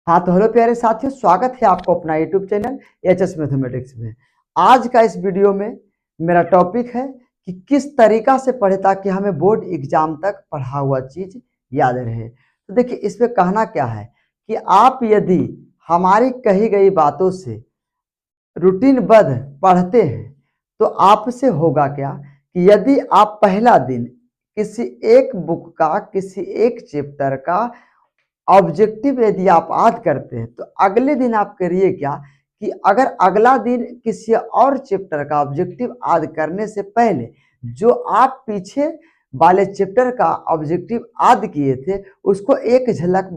हाँ तो हेलो प्यारे साथियों, स्वागत है आपको अपना यूट्यूब चैनल एचएस मैथमेटिक्स में। आज का इस वीडियो में मेरा टॉपिक है कि किस तरीका से पढ़े ताकि हमें बोर्ड एग्जाम तक पढ़ा हुआ चीज याद रहे। तो देखिए, इसमें कहना क्या है कि आप यदि हमारी कही गई बातों से रूटीनबद्ध पढ़ते हैं तो आपसे होगा क्या कि यदि आप पहला दिन किसी एक बुक का, किसी एक चैप्टर का ऑब्जेक्टिव यदि आप याद करते हैं तो अगले दिन आप करिए क्या कि अगर अगला दिन किसी और चैप्टर का ऑब्जेक्टिव याद करने से पहले जो आप पीछे वाले चैप्टर का ऑब्जेक्टिव याद किए थे उसको एक झलक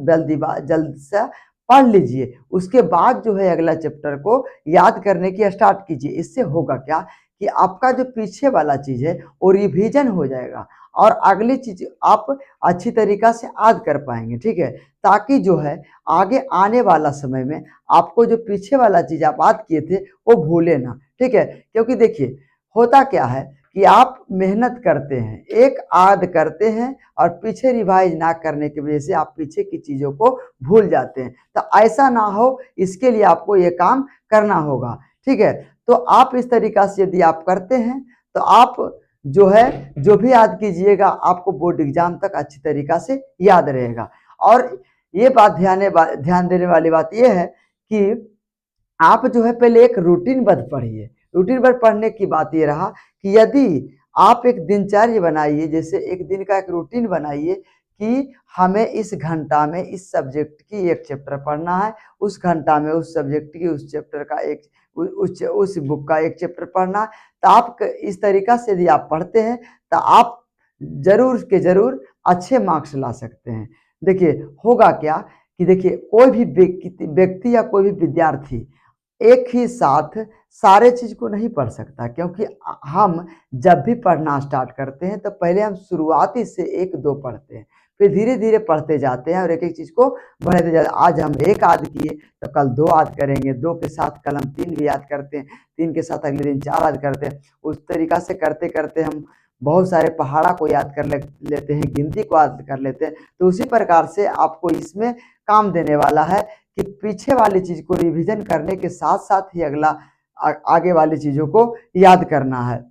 जल्द से पढ़ लीजिए। उसके बाद जो है अगला चैप्टर को याद करने की स्टार्ट कीजिए। इससे होगा क्या कि आपका जो पीछे वाला चीज है वो रिवीजन हो जाएगा और अगली चीज आप अच्छी तरीका से याद कर पाएंगे। ठीक है, ताकि जो है आगे आने वाला समय में आपको जो पीछे वाला चीज आप याद किए थे वो भूले ना। ठीक है, क्योंकि देखिए होता क्या है कि आप मेहनत करते हैं, एक याद करते हैं और पीछे रिवाइज ना करने की वजह से आप पीछे की चीजों को भूल जाते हैं। तो ऐसा ना हो, इसके लिए आपको ये काम करना होगा। ठीक है, तो आप इस तरीका से यदि आप करते हैं तो आप जो है जो भी याद कीजिएगा आपको बोर्ड एग्जाम तक अच्छी तरीका से याद रहेगा। और ये बात ध्यान देने वाली बात यह है कि आप जो है पहले एक रूटीनबद्ध पढ़िए। रूटीनबद्ध पढ़ने की बात ये रहा कि यदि आप एक दिनचर्या बनाइए, जैसे एक दिन का एक रूटीन बनाइए कि हमें इस घंटा में इस सब्जेक्ट की एक चैप्टर पढ़ना है, उस घंटा में उस सब्जेक्ट की उस चैप्टर का एक उस बुक का एक चैप्टर पढ़ना है। तो आप इस तरीका से यदि आप पढ़ते हैं तो आप जरूर के जरूर अच्छे मार्क्स ला सकते हैं। देखिए होगा क्या कि देखिए कोई भी व्यक्ति या कोई भी विद्यार्थी एक ही साथ सारे चीज को नहीं पढ़ सकता, क्योंकि हम जब भी पढ़ना स्टार्ट करते हैं तो पहले हम शुरुआती से एक दो पढ़ते हैं, फिर धीरे धीरे पढ़ते जाते हैं और एक एक चीज को बढ़ाते जाते हैं। आज हम एक याद किए तो कल दो याद करेंगे, दो के साथ कल हम तीन भी याद करते हैं, तीन के साथ अगले दिन चार याद करते हैं। उस तरीका से करते करते हम बहुत सारे पहाड़ा को याद कर लेते हैं, गिनती को याद कर लेते हैं। तो उसी प्रकार से आपको इसमें काम देने वाला है कि पीछे वाली चीज को रिवीजन करने के साथ साथ ही अगला आगे वाली चीजों को याद करना है।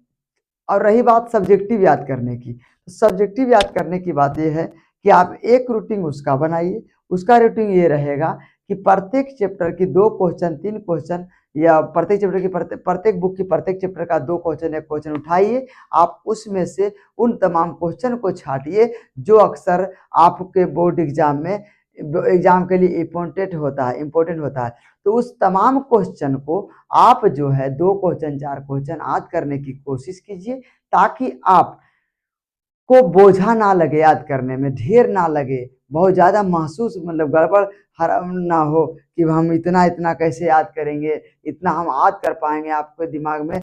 और रही बात सब्जेक्टिव याद करने की, तो सब्जेक्टिव याद करने की बात यह है कि आप एक रूटीन उसका बनाइए। उसका रूटीन ये रहेगा कि प्रत्येक चैप्टर की दो क्वेश्चन, तीन क्वेश्चन, या प्रत्येक चैप्टर की प्रत्येक बुक की प्रत्येक चैप्टर का दो क्वेश्चन, एक क्वेश्चन उठाइए। आप उसमें से उन तमाम क्वेश्चन को छांटिए जो अक्सर आपके बोर्ड एग्जाम के लिए इम्पोर्टेंट होता है। तो उस तमाम क्वेश्चन को आप जो है दो क्वेश्चन, चार क्वेश्चन याद करने की कोशिश कीजिए, ताकि आप को बोझा ना लगे, याद करने में ढेर ना लगे, बहुत ज्यादा महसूस मतलब गड़बड़ ना हो कि हम इतना इतना कैसे याद करेंगे, इतना हम याद कर पाएंगे, आपके दिमाग में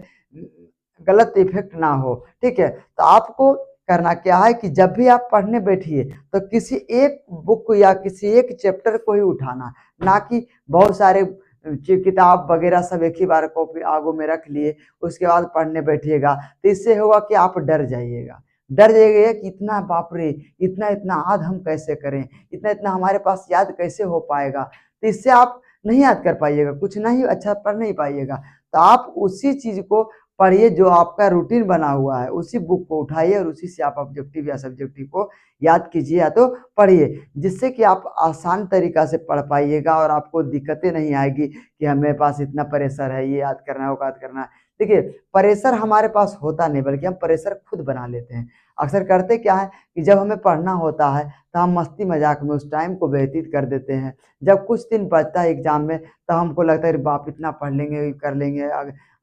गलत इफेक्ट ना हो। ठीक है, तो आपको करना क्या है कि जब भी आप पढ़ने बैठिए तो किसी एक बुक या किसी एक चैप्टर को ही उठाना, ना कि बहुत सारे किताब वगैरह सब एक ही बार कॉपी आगो में रख लिए उसके बाद पढ़ने बैठिएगा। तो इससे होगा कि आप डर जाइएगा कि इतना बाप रे, इतना इतना याद हम कैसे करें, इतना इतना हमारे पास याद कैसे हो पाएगा। तो इससे आप नहीं याद कर पाइएगा, कुछ नहीं अच्छा पढ़ नहीं पाइएगा। तो आप उसी चीज को पढ़िए जो आपका रूटीन बना हुआ है, उसी बुक को उठाइए और उसी से आप ऑब्जेक्टिव या सब्जेक्टिव को याद कीजिए या तो पढ़िए, जिससे कि आप आसान तरीका से पढ़ पाइएगा और आपको दिक्कतें नहीं आएगी कि हमें पास इतना प्रेशर है, ये याद करना है, वो याद करना है। देखिए प्रेशर हमारे पास होता नहीं, बल्कि हम प्रेशर खुद बना लेते हैं। अक्सर करते क्या है कि जब हमें पढ़ना होता है तो हम मस्ती मजाक में उस टाइम को व्यतीत कर देते हैं। जब कुछ दिन बचता है एग्जाम में तो हमको लगता है बाप इतना पढ़ लेंगे, कर लेंगे,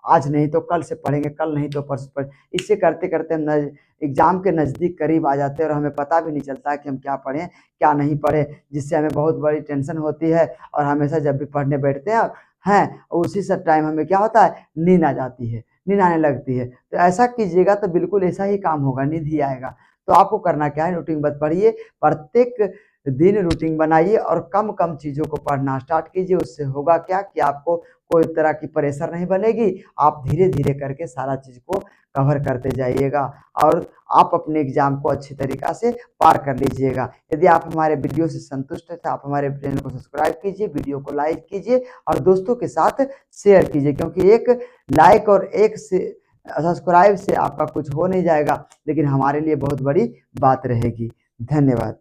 आज नहीं तो कल से पढ़ेंगे, कल नहीं तो परसों पढ़। इससे करते करते हम एग्जाम के नज़दीक करीब आ जाते हैं और हमें पता भी नहीं चलता कि हम क्या पढ़ें क्या नहीं पढ़े, जिससे हमें बहुत बड़ी टेंशन होती है। और हमेशा जब भी पढ़ने बैठते हैं उसी सब टाइम हमें क्या होता है, नींद आ जाती है, नींद आने लगती है। तो ऐसा कीजिएगा तो बिल्कुल ऐसा ही काम होगा, नींद ही आएगा। तो आपको करना क्या है, रूटीन बस पढ़िए, प्रत्येक दिन रूटीन बनाइए और कम कम चीज़ों को पढ़ना स्टार्ट कीजिए। उससे होगा क्या कि आपको कोई तरह की प्रेशर नहीं बनेगी, आप धीरे धीरे करके सारा चीज़ को कवर करते जाइएगा और आप अपने एग्जाम को अच्छी तरीक़ा से पार कर लीजिएगा। यदि आप हमारे वीडियो से संतुष्ट हैं तो आप हमारे चैनल को सब्सक्राइब कीजिए, वीडियो को लाइक कीजिए और दोस्तों के साथ शेयर कीजिए, क्योंकि एक लाइक और एक से सब्सक्राइब से आपका कुछ हो नहीं जाएगा, लेकिन हमारे लिए बहुत बड़ी बात रहेगी। धन्यवाद।